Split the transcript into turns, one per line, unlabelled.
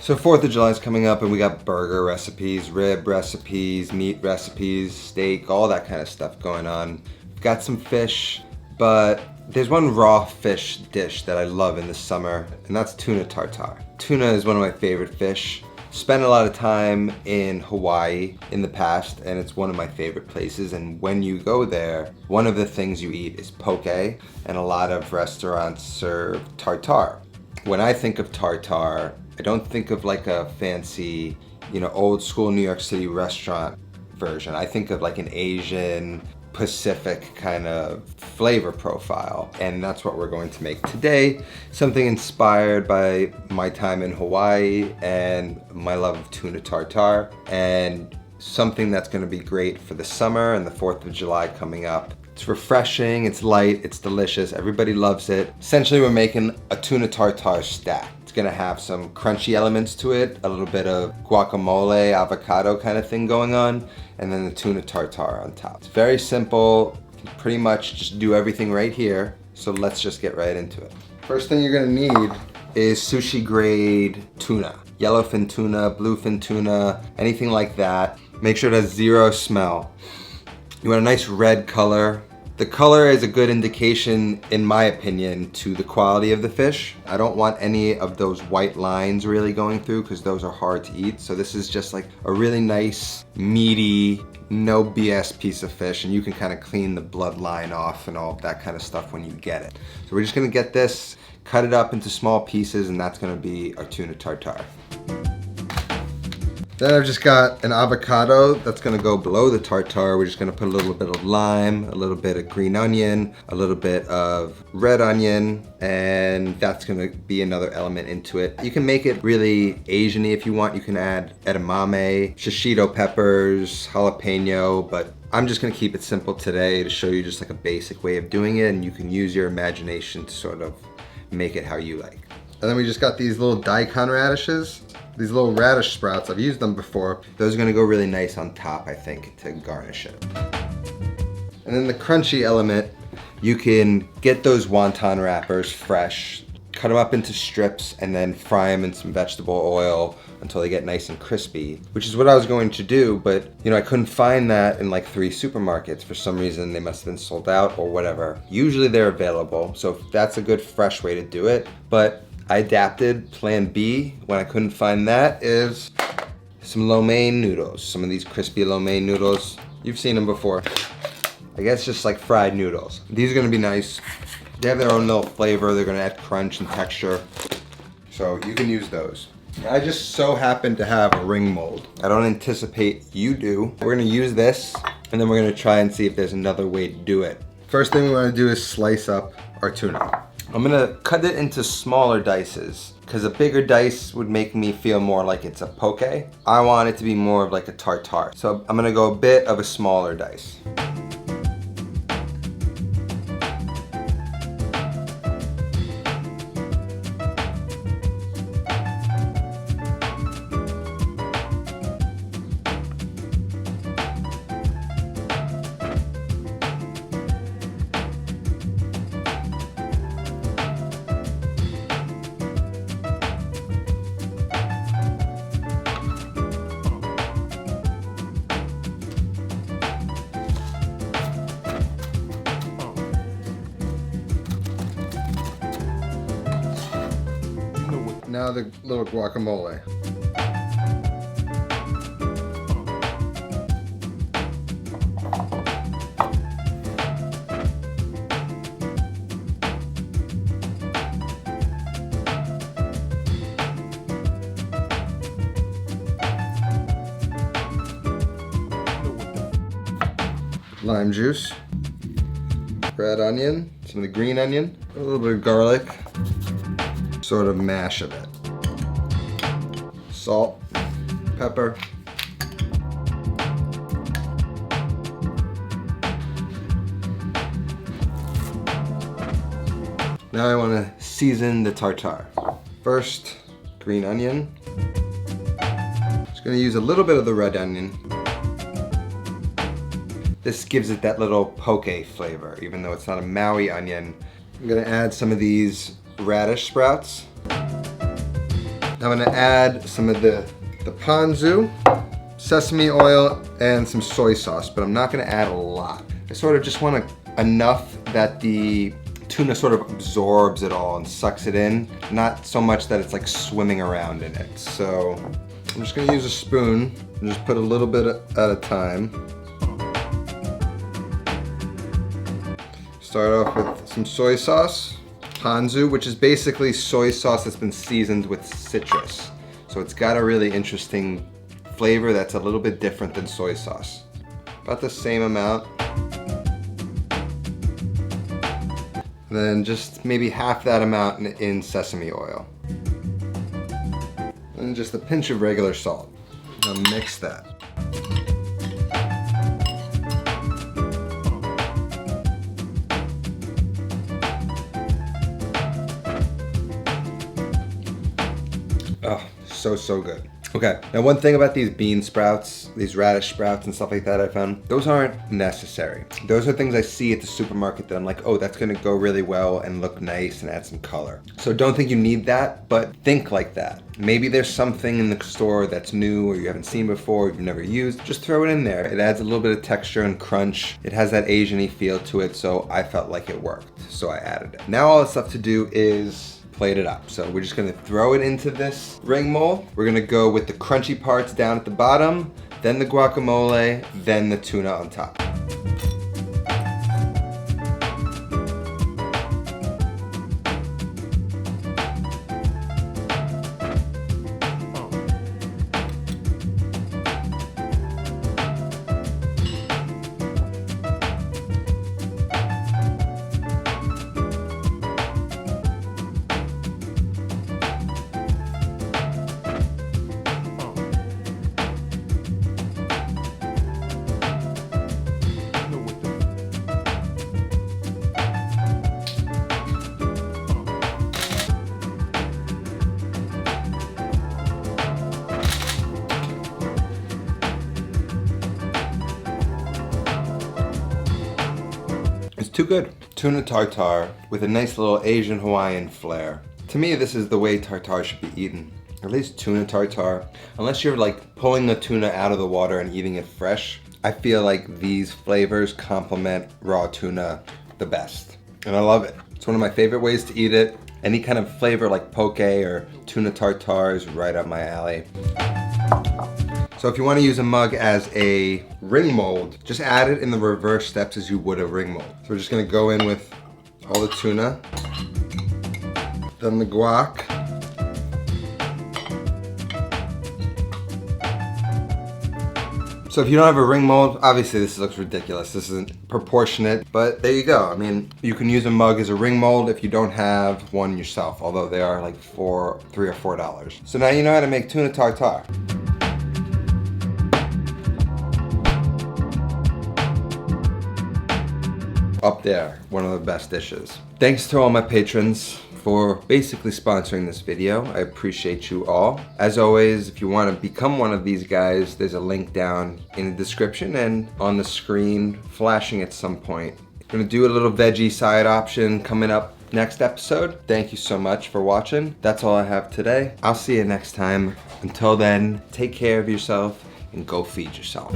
So 4th of July is coming up and we got burger recipes, rib recipes, meat recipes, steak, all that kind of stuff going on. We've got some fish, but there's one raw fish dish that I love in the summer, and that's tuna tartare. Tuna is one of my favorite fish. Spent a lot of time in Hawaii in the past, and it's one of my favorite places. And when you go there, one of the things you eat is poke, and a lot of restaurants serve tartare. When I think of tartare, I don't think of like a fancy, old school New York City restaurant version. I think of like an Asian, Pacific kind of flavor profile, and that's what we're going to make today. Something inspired by my time in Hawaii and my love of tuna tartare, and something that's going to be great for the summer and the 4th of July coming up. It's refreshing, it's light, it's delicious, everybody loves it. Essentially, we're making a tuna tartare stack. It's gonna have some crunchy elements to it, a little bit of guacamole, avocado kind of thing going on, and then the tuna tartare on top. It's very simple, you can pretty much just do everything right here, so let's just get right into it. First thing you're gonna need is sushi grade tuna. Yellowfin tuna, bluefin tuna, anything like that. Make sure it has zero smell. You want a nice red color. The color is a good indication, in my opinion, to the quality of the fish. I don't want any of those white lines really going through because those are hard to eat. So this is just like a really nice, meaty, no BS piece of fish, and you can kind of clean the bloodline off and all that kind of stuff when you get it. So we're just gonna get this, cut it up into small pieces, and that's gonna be our tuna tartare. Then I've just got an avocado that's gonna go below the tartare. We're just gonna put a little bit of lime, a little bit of green onion, a little bit of red onion, and that's gonna be another element into it. You can make it really Asian-y if you want. You can add edamame, shishito peppers, jalapeno, but I'm just gonna keep it simple today to show you just like a basic way of doing it, and you can use your imagination to sort of make it how you like. And then we just got these little daikon radishes. These little radish sprouts, I've used them before. Those are gonna go really nice on top, I think, to garnish it. And then the crunchy element, you can get those wonton wrappers fresh, cut them up into strips, and then fry them in some vegetable oil until they get nice and crispy, which is what I was going to do, but I couldn't find that in like 3 supermarkets. For some reason, they must have been sold out or whatever. Usually they're available, so that's a good fresh way to do it, but I adapted. Plan B, when I couldn't find that, is some lo mein noodles. Some of these crispy lo mein noodles. You've seen them before. I guess just like fried noodles. These are gonna be nice. They have their own little flavor. They're gonna add crunch and texture. So you can use those. I just so happen to have a ring mold. I don't anticipate you do. We're gonna use this, and then we're gonna try and see if there's another way to do it. First thing we wanna do is slice up our tuna. I'm gonna cut it into smaller dices because a bigger dice would make me feel more like it's a poke. I want it to be more of like a tartare. So I'm gonna go a bit of a smaller dice. Now the little guacamole. Lime juice, red onion, some of the green onion, a little bit of garlic, sort of mash of it. Salt, pepper. Now I want to season the tartare. First, green onion. Just going to use a little bit of the red onion. This gives it that little poke flavor, even though it's not a Maui onion. I'm going to add some of these radish sprouts. I'm gonna add some of the ponzu, sesame oil, and some soy sauce, but I'm not gonna add a lot. I sort of just want enough that the tuna sort of absorbs it all and sucks it in, not so much that it's like swimming around in it. So I'm just gonna use a spoon and just put a little bit at a time. Start off with some soy sauce, ponzu, which is basically soy sauce that's been seasoned with citrus. So it's got a really interesting flavor that's a little bit different than soy sauce. About the same amount. And then just maybe half that amount in sesame oil. And just a pinch of regular salt. Now mix that. Oh, so good. Okay, now one thing about these bean sprouts, these radish sprouts and stuff like that I found, those aren't necessary. Those are things I see at the supermarket that I'm like, oh, that's gonna go really well and look nice and add some color. So don't think you need that, but think like that. Maybe there's something in the store that's new or you haven't seen before, you've never used, just throw it in there. It adds a little bit of texture and crunch. It has that Asian-y feel to it, so I felt like it worked, so I added it. Now all that's left to do is plate it up. So we're just gonna throw it into this ring mold. We're gonna go with the crunchy parts down at the bottom, then the guacamole, then the tuna on top. Too good. Tuna tartare with a nice little Asian Hawaiian flair. To me, this is the way tartare should be eaten. At least tuna tartare. Unless you're like pulling the tuna out of the water and eating it fresh, I feel like these flavors complement raw tuna the best. And I love it. It's one of my favorite ways to eat it. Any kind of flavor like poke or tuna tartare is right up my alley. So if you want to use a mug as a ring mold, just add it in the reverse steps as you would a ring mold. So we're just going to go in with all the tuna, then the guac, so if you don't have a ring mold, obviously this looks ridiculous. This isn't proportionate, but there you go. I mean, you can use a mug as a ring mold if you don't have one yourself, although they are like $3 or $4. So now you know how to make tuna tartare. Up there, one of the best dishes. Thanks to all my patrons for basically sponsoring this video. I appreciate you all. As always, if you want to become one of these guys, there's a link down in the description and on the screen flashing at some point. I'm gonna do a little veggie side option coming up next episode. Thank you so much for watching. That's all I have today. I'll see you next time. Until then, take care of yourself and go feed yourself.